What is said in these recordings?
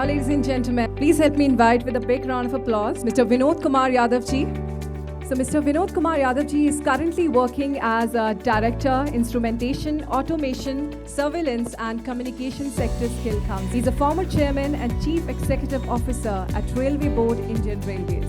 Now, ladies and gentlemen, please help me invite with a big round of applause Mr. Vinod Kumar Yadav ji. So Mr. Vinod Kumar Yadav ji is currently working as a Director, Instrumentation, Automation, Surveillance and Communication Sector Skill Council. He's a former Chairman and Chief Executive Officer at Railway Board, Indian Railways.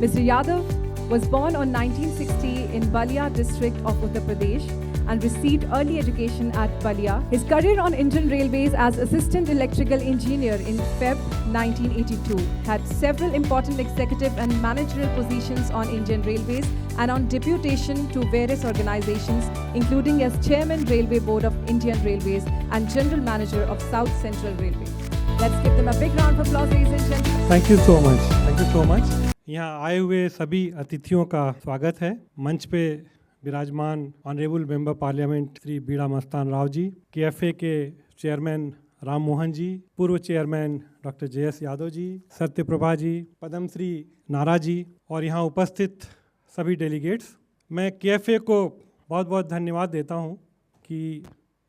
Mr. Yadav was born on 1960 in Balia district of Uttar Pradesh and received early education at Balia. His career on Indian Railways as Assistant Electrical Engineer in Feb 1982 had several important executive and managerial positions on Indian Railways and on deputation to various organizations, including as Chairman Railway Board of Indian Railways and General Manager of South Central Railway. Let's give them a big round of applause, ladies and gentlemen. Thank you so much. Thank you so much. यहाँ आए हुए सभी अतिथियों का स्वागत है। मंच पे विराजमान ऑनरेबल मेंबर पार्लियामेंट श्री बीड़ा मस्तान राव जी, केएफए के चेयरमैन राम मोहन जी, पूर्व chairman doctor JS Yadav ji, Satyaprabha जी, पद्मश्री नारा जी और यहाँ उपस्थित सभी डेलीगेट्स, मैं केएफए को बहुत बहुत धन्यवाद देता हूँ कि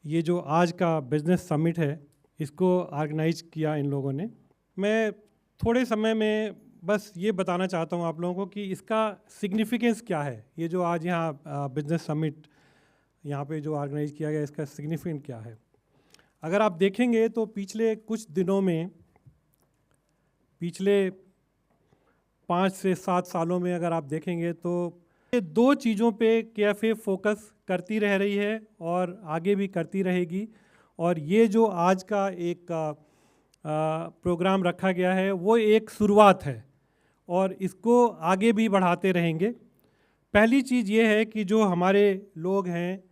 ये जो आज का बिजनेस समिट है इसको ऑर्गेनाइज किया इन लोगों ने। मैं थोड़े समय में बस ये बताना चाहता हूँ आप लोगों को कि इसका सिग्निफिकेंस क्या है। ये जो आज यहाँ बिजनेस समिट यहाँ पे जो ऑर्गेनाइज किया गया, इसका सिग्निफिकेंस क्या है। अगर आप देखेंगे तो पिछले कुछ दिनों में, पिछले 5 से 7 सालों में अगर आप देखेंगे तो ये 2 चीज़ों पे केएफए फोकस करती रह रही है और आगे भी करती रहेगी। और ये जो आज का एक प्रोग्राम रखा गया है वो एक शुरुआत है और इसको आगे भी बढ़ाते रहेंगे। पहली चीज़ ये है कि जो हमारे लोग हैं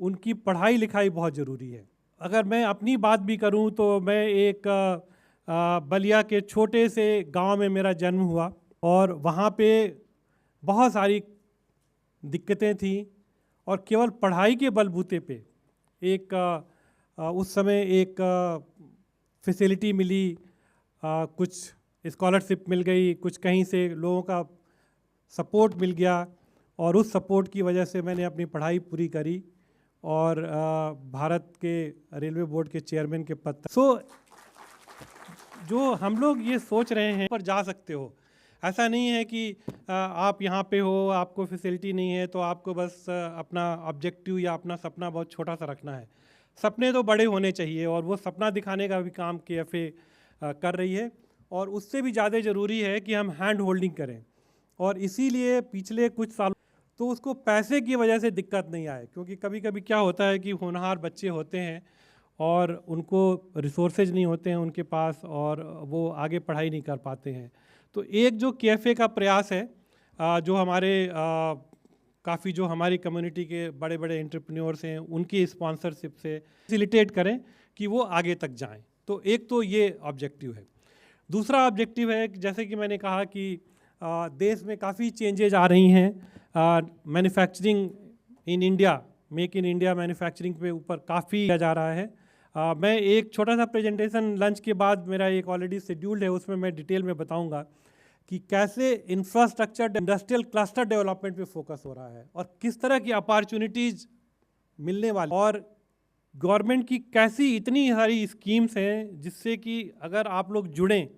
उनकी पढ़ाई लिखाई बहुत ज़रूरी है। अगर मैं अपनी बात भी करूं तो मैं एक बलिया के छोटे से गांव में मेरा जन्म हुआ और वहाँ पे बहुत सारी दिक्कतें थी और केवल पढ़ाई के बलबूते पे एक उस समय एक फैसिलिटी मिली, कुछ स्कॉलरशिप मिल गई, कुछ कहीं से लोगों का सपोर्ट मिल गया और उस सपोर्ट की वजह से मैंने अपनी पढ़ाई पूरी करी और भारत के रेलवे बोर्ड के चेयरमैन के पद तक। जो हम लोग ये सोच रहे हैं पर जा सकते हो, ऐसा नहीं है कि आप यहाँ पे हो, आपको फैसिलिटी नहीं है तो आपको बस अपना ऑब्जेक्टिव या अपना सपना बहुत छोटा सा रखना है। सपने तो बड़े होने चाहिए और वो सपना दिखाने का भी काम केएफए कर रही है और उससे भी ज़्यादा ज़रूरी है कि हम हैंड होल्डिंग करें। और इसीलिए पिछले कुछ सालों तो उसको पैसे की वजह से दिक्कत नहीं आए, क्योंकि कभी कभी क्या होता है कि होनहार बच्चे होते हैं और उनको रिसोर्सेज नहीं होते हैं उनके पास और वो आगे पढ़ाई नहीं कर पाते हैं। तो एक जो केएफए का प्रयास है, जो हमारे काफ़ी जो हमारी कम्युनिटी के बड़े बड़े एंटरप्रेन्योर्स हैं उनकी स्पॉन्सरशिप से फैसिलिटेट करें कि वो आगे तक जाएं। तो एक तो ये ऑब्जेक्टिव है। दूसरा ऑब्जेक्टिव है कि जैसे कि मैंने कहा कि देश में काफ़ी चेंजेज आ रही हैं। Manufacturing in India, make in India manufacturing पे ऊपर काफ़ी किया जा रहा है। मैं एक छोटा सा प्रेजेंटेशन लंच के बाद मेरा एक ऑलरेडी शेड्यूल्ड है, उसमें मैं डिटेल में बताऊंगा कि कैसे इंफ्रास्ट्रक्चर इंडस्ट्रियल क्लस्टर डेवलपमेंट पे फोकस हो रहा है और किस तरह की अपॉर्चुनिटीज़ मिलने वाली और गवर्नमेंट की कैसी इतनी सारी स्कीम्स हैं जिससे कि अगर आप लोग जुड़ें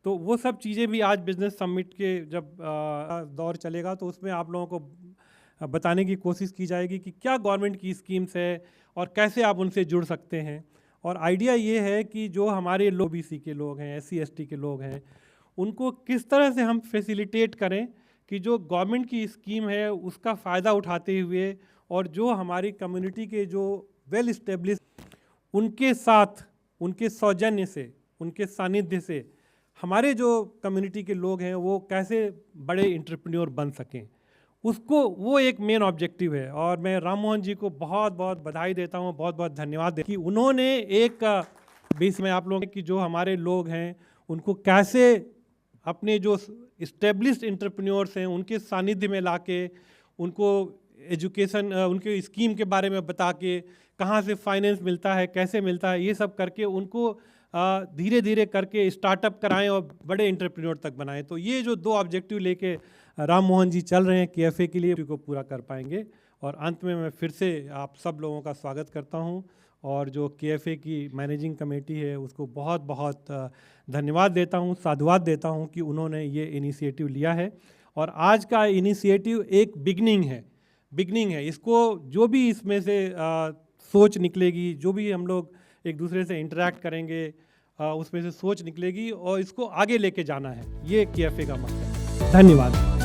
तो वो सब चीज़ें भी आज बिजनेस समिट के जब दौर चलेगा तो उसमें आप लोगों को बताने की कोशिश की जाएगी कि क्या गवर्नमेंट की स्कीम्स है और कैसे आप उनसे जुड़ सकते हैं। और आइडिया ये है कि जो हमारे लोग BC के लोग हैं, SC ST के लोग हैं, उनको किस तरह से हम फैसिलिटेट करें कि जो गवर्नमेंट की स्कीम है उसका फ़ायदा उठाते हुए और जो हमारी कम्युनिटी के जो वेल इस्टेब्लिश उनके साथ, उनके सौजन्य से, उनके सानिध्य से हमारे जो कम्युनिटी के लोग हैं वो कैसे बड़े एंटरप्रेन्योर बन सकें, उसको वो एक मेन ऑब्जेक्टिव है। और मैं राम मोहन जी को बहुत बहुत बधाई देता हूँ, बहुत बहुत धन्यवाद कि उन्होंने एक बेस में आप लोगों की जो हमारे लोग हैं उनको कैसे अपने जो इस्टेब्लिश्ड एंटरप्रेन्योर्स हैं उनके सानिध्य में लाके उनको एजुकेशन, उनके स्कीम के बारे में बता के कहाँ से फाइनेंस मिलता है, कैसे मिलता है, ये सब करके उनको धीरे धीरे करके स्टार्टअप कराएं और बड़े एंटरप्रेन्योर तक बनाएं। तो ये जो 2 ऑब्जेक्टिव लेके राम मोहन जी चल रहे हैं केएफए के लिए, को पूरा कर पाएंगे और अंत में मैं फिर से आप सब लोगों का स्वागत करता हूं और जो KFA की मैनेजिंग कमेटी है उसको बहुत बहुत धन्यवाद देता हूं, साधुवाद देता हूं कि उन्होंने ये इनिशिएटिव लिया है। और आज का इनिशिएटिव एक बिगनिंग है। इसको जो भी इसमें से सोच निकलेगी, जो भी हम लोग एक दूसरे से इंटरेक्ट करेंगे, उसमें से सोच निकलेगी और इसको आगे लेके जाना है। ये KFA का मकसद है। धन्यवाद।